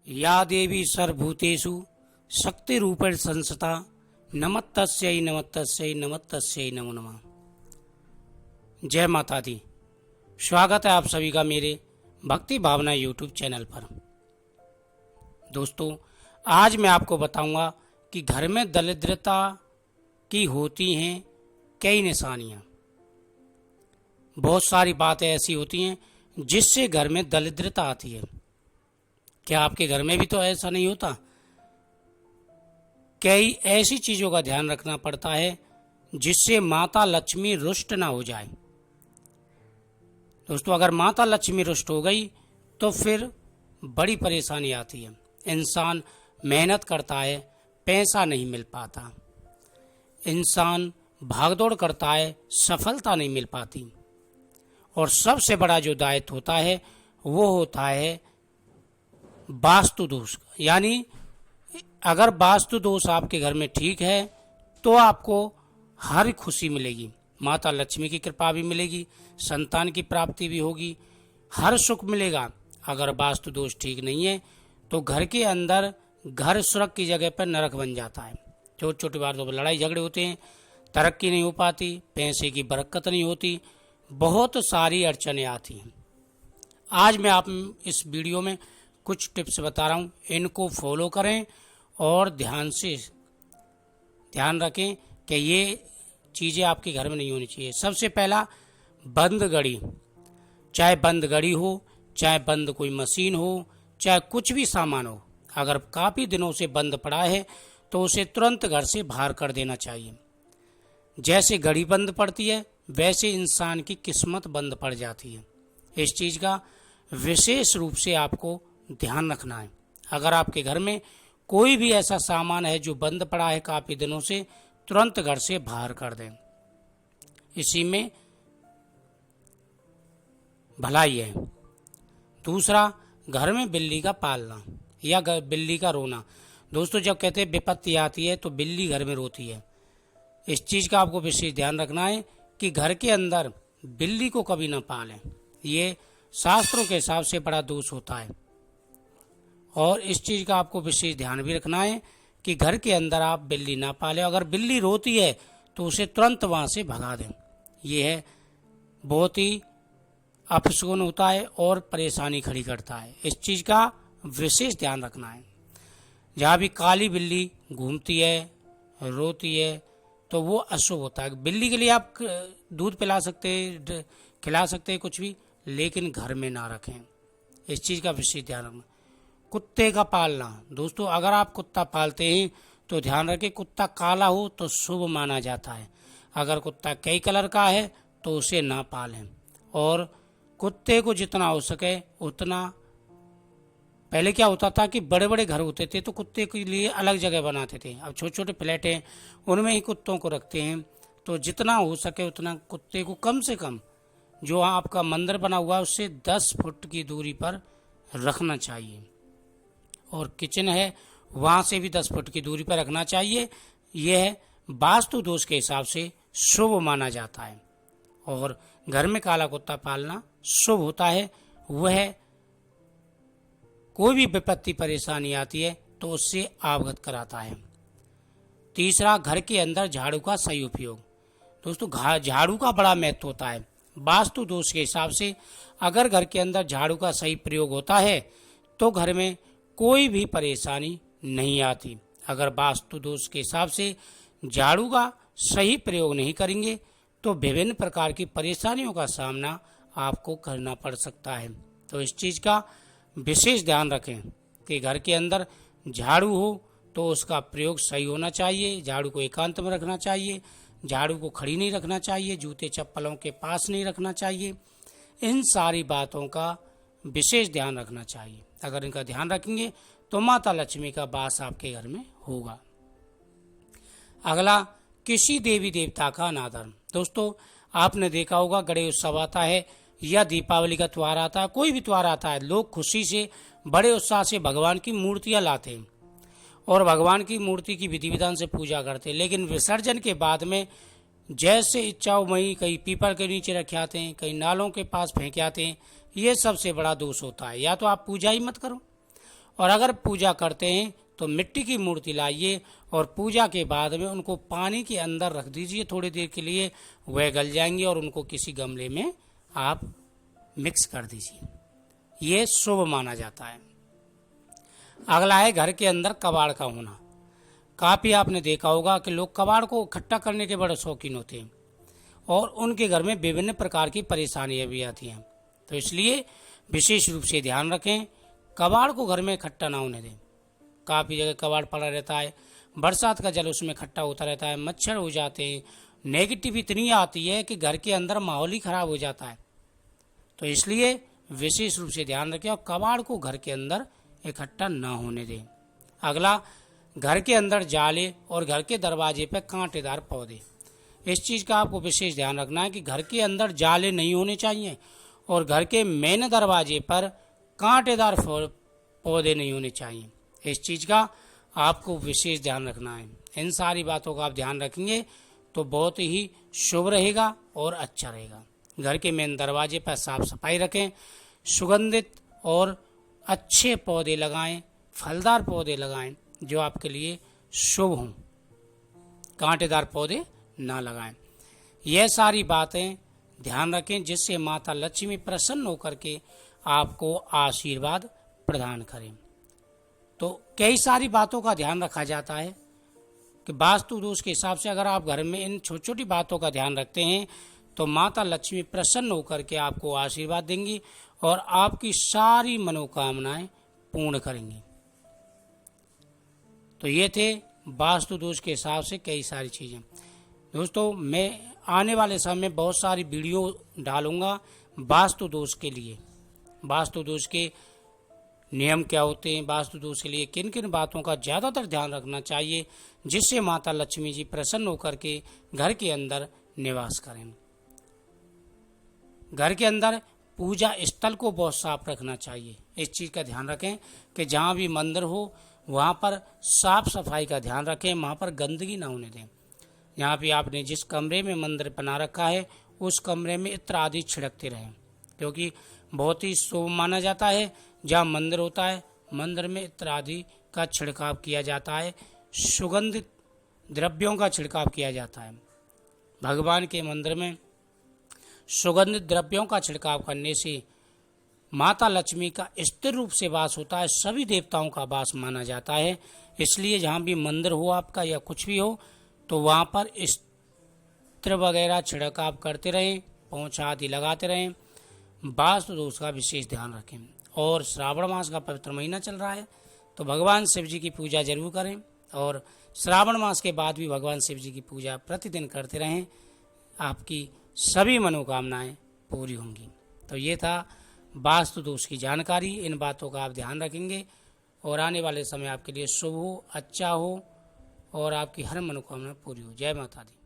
या देवी सर्वभूतेषु शक्तिरूपेण संस्थिता नमस्तस्यै नमस्तस्यै नमस्तस्यै नमो नमः। जय माता दी। स्वागत है आप सभी का मेरे भक्ति भावना यूट्यूब चैनल पर। दोस्तों, आज मैं आपको बताऊंगा कि घर में दरिद्रता की होती हैं कई निशानियां। बहुत सारी बातें ऐसी होती हैं जिससे घर में दरिद्रता आती है। क्या आपके घर में भी तो ऐसा नहीं होता? कई ऐसी चीजों का ध्यान रखना पड़ता है जिससे माता लक्ष्मी रुष्ट ना हो जाए। दोस्तों, अगर माता लक्ष्मी रुष्ट हो गई तो फिर बड़ी परेशानी आती है। इंसान मेहनत करता है, पैसा नहीं मिल पाता। इंसान भागदौड़ करता है, सफलता नहीं मिल पाती। और सबसे बड़ा जो दायित्व होता है वो होता है वास्तु दोष। यानी अगर वास्तु दोष आपके घर में ठीक है तो आपको हर खुशी मिलेगी, माता लक्ष्मी की कृपा भी मिलेगी, संतान की प्राप्ति भी होगी, हर सुख मिलेगा। अगर वास्तु दोष ठीक नहीं है तो घर के अंदर घर स्वर्ग की जगह पर नरक बन जाता है। छोटी छोटी बातों पर लड़ाई झगड़े होते हैं, तरक्की नहीं हो पाती, पैसे की बरकत नहीं होती, बहुत सारी अड़चनें आती हैं। आज मैं आप इस वीडियो में कुछ टिप्स बता रहा हूँ, इनको फॉलो करें और ध्यान रखें कि ये चीज़ें आपके घर में नहीं होनी चाहिए। सबसे पहला, बंद घड़ी। चाहे बंद घड़ी हो, चाहे बंद कोई मशीन हो, चाहे कुछ भी सामान हो, अगर काफ़ी दिनों से बंद पड़ा है तो उसे तुरंत घर से बाहर कर देना चाहिए। जैसे घड़ी बंद पड़ती है वैसे इंसान की किस्मत बंद पड़ जाती है। इस चीज़ का विशेष रूप से आपको ध्यान रखना है। अगर आपके घर में कोई भी ऐसा सामान है जो बंद पड़ा है काफ़ी दिनों से, तुरंत घर से बाहर कर दें। इसी में भलाई है। दूसरा, घर में बिल्ली का पालना या बिल्ली का रोना। दोस्तों, जब कहते हैं विपत्ति आती है तो बिल्ली घर में रोती है। इस चीज़ का आपको विशेष ध्यान रखना है कि घर के अंदर बिल्ली को कभी ना पालें। ये शास्त्रों के हिसाब से बड़ा दोष होता है। और इस चीज़ का आपको विशेष ध्यान भी रखना है कि घर के अंदर आप बिल्ली ना पालें। अगर बिल्ली रोती है तो उसे तुरंत वहाँ से भगा दें। ये है बहुत ही अपशगुन होता है और परेशानी खड़ी करता है। इस चीज़ का विशेष ध्यान रखना है। जहाँ भी काली बिल्ली घूमती है, रोती है, तो वो अशुभ होता है। बिल्ली के लिए आप दूध पिला सकते हैं, खिला सकते हैं कुछ भी, लेकिन घर में ना रखें। इस चीज़ का विशेष ध्यान रखना। कुत्ते का पालना। दोस्तों, अगर आप कुत्ता पालते हैं तो ध्यान रखें कुत्ता काला हो तो शुभ माना जाता है। अगर कुत्ता कई कलर का है तो उसे ना पालें। और कुत्ते को जितना हो सके उतना, पहले क्या होता था कि बड़े बड़े घर होते थे तो कुत्ते के लिए अलग जगह बनाते थे। अब छोटे छोटे फ्लैट हैं उनमें ही कुत्तों को रखते हैं। तो जितना हो सके उतना कुत्ते को कम से कम, जो आपका मंदिर बना हुआ है उससे 10 फुट की दूरी पर रखना चाहिए। और किचन है वहाँ से भी 10 फुट की दूरी पर रखना चाहिए। यह वास्तु दोष के हिसाब से शुभ माना जाता है। और घर में काला कुत्ता पालना शुभ होता है। वह कोई भी विपत्ति परेशानी आती है तो उससे अवगत कराता है। तीसरा, घर के अंदर झाड़ू का सही उपयोग। दोस्तों, झाड़ू का बड़ा महत्व होता है। वास्तु दोष के हिसाब से अगर घर के अंदर झाड़ू का सही प्रयोग होता है तो घर में कोई भी परेशानी नहीं आती। अगर वास्तु दोष के हिसाब से झाड़ू का सही प्रयोग नहीं करेंगे तो विभिन्न प्रकार की परेशानियों का सामना आपको करना पड़ सकता है। तो इस चीज़ का विशेष ध्यान रखें कि घर के अंदर झाड़ू हो तो उसका प्रयोग सही होना चाहिए। झाड़ू को एकांत में रखना चाहिए, झाड़ू को खड़ी नहीं रखना चाहिए, जूते चप्पलों के पास नहीं रखना चाहिए। इन सारी बातों का विशेष ध्यान रखना चाहिए। अगर इनका ध्यान रखेंगे तो माता लक्ष्मी का वास आपके घर में होगा। अगला, किसी देवी देवता का अनादर। दोस्तों, आपने देखा होगा गणेश उत्सव आता है या दीपावली का त्योहार आता है, कोई भी त्योहार आता है, लोग खुशी से बड़े उत्साह से भगवान की मूर्तियां लाते हैं और भगवान की मूर्ति की विधि विधान से पूजा करते हैं। लेकिन विसर्जन के बाद में जैसे इच्छाओं वहीं कहीं पीपल के नीचे रखे आते हैं, कहीं नालों के पास फेंके आते हैं। ये सबसे बड़ा दोष होता है। या तो आप पूजा ही मत करो और अगर पूजा करते हैं तो मिट्टी की मूर्ति लाइए और पूजा के बाद में उनको पानी के अंदर रख दीजिए थोड़ी देर के लिए, वह गल जाएंगे और उनको किसी गमले में आप मिक्स कर दीजिए। ये शुभ माना जाता है। अगला है घर के अंदर कबाड़ का होना। काफ़ी आपने देखा होगा कि लोग कबाड़ को इकट्ठा करने के बड़े शौकीन होते हैं और उनके घर में विभिन्न प्रकार की परेशानियां भी आती हैं। तो इसलिए विशेष रूप से ध्यान रखें, कबाड़ को घर में इकट्ठा ना होने दें। काफ़ी जगह कबाड़ पड़ा रहता है, बरसात का जल उसमें इकट्ठा होता रहता है, मच्छर हो जाते हैं, नेगेटिव इतनी आती है कि घर के अंदर माहौल ही खराब हो जाता है। तो इसलिए विशेष रूप से ध्यान रखें और कबाड़ को घर के अंदर इकट्ठा ना होने दें। अगला, घर के अंदर जाले और घर के दरवाजे पर कांटेदार पौधे। इस चीज़ का आपको विशेष ध्यान रखना है कि घर के अंदर जाले नहीं होने चाहिए और घर के मेन दरवाजे पर कांटेदार पौधे नहीं होने चाहिए। इस चीज़ का आपको विशेष ध्यान रखना है। इन सारी बातों का आप ध्यान रखेंगे तो बहुत ही शुभ रहेगा और अच्छा रहेगा। घर के मेन दरवाजे पर साफ सफाई रखें, सुगंधित और अच्छे पौधे लगाएं, फलदार पौधे लगाएं जो आपके लिए शुभ हों, कांटेदार पौधे ना लगाएं। यह सारी बातें ध्यान रखें जिससे माता लक्ष्मी प्रसन्न होकर के आपको आशीर्वाद प्रदान करें। तो कई सारी बातों का ध्यान रखा जाता है कि वास्तु दोष के हिसाब से अगर आप घर में इन छोटी छोटी बातों का ध्यान रखते हैं तो माता लक्ष्मी प्रसन्न होकर के आपको आशीर्वाद देंगी और आपकी सारी मनोकामनाएं पूर्ण करेंगी। तो ये थे वास्तु दोष के हिसाब से कई सारी चीज़ें। दोस्तों, मैं आने वाले समय में बहुत सारी वीडियो डालूंगा वास्तु दोष के लिए, वास्तु दोष के नियम क्या होते हैं, वास्तु दोष के लिए किन किन बातों का ज़्यादातर ध्यान रखना चाहिए जिससे माता लक्ष्मी जी प्रसन्न होकर के घर के अंदर निवास करें। घर के अंदर पूजा स्थल को बहुत साफ रखना चाहिए। इस चीज़ का ध्यान रखें कि जहाँ भी मंदिर हो वहाँ पर साफ सफाई का ध्यान रखें, वहाँ पर गंदगी ना होने दें। यहाँ पे आपने जिस कमरे में मंदिर बना रखा है उस कमरे में इत्र आदि छिड़कते रहें, क्योंकि बहुत ही शुभ माना जाता है। जहाँ मंदिर होता है मंदिर में इत्र आदि का छिड़काव किया जाता है, सुगंधित द्रव्यों का छिड़काव किया जाता है। भगवान के मंदिर में सुगंधित द्रव्यों का छिड़काव करने से माता लक्ष्मी का स्थिर रूप से वास होता है, सभी देवताओं का वास माना जाता है। इसलिए जहाँ भी मंदिर हो आपका या कुछ भी हो तो वहाँ पर इत्र वगैरह छिड़काव करते रहें, पोंछा आदि लगाते रहें। वास्तु दोष का विशेष ध्यान रखें। और श्रावण मास का पवित्र महीना चल रहा है तो भगवान शिव जी की पूजा जरूर करें और श्रावण मास के बाद भी भगवान शिव जी की पूजा प्रतिदिन करते रहें, आपकी सभी मनोकामनाएं पूरी होंगी। तो ये था वास्तु दोष की जानकारी। इन बातों का आप ध्यान रखेंगे और आने वाले समय आपके लिए शुभ हो, अच्छा हो और आपकी हर मनोकामना पूरी हो। जय माता दी।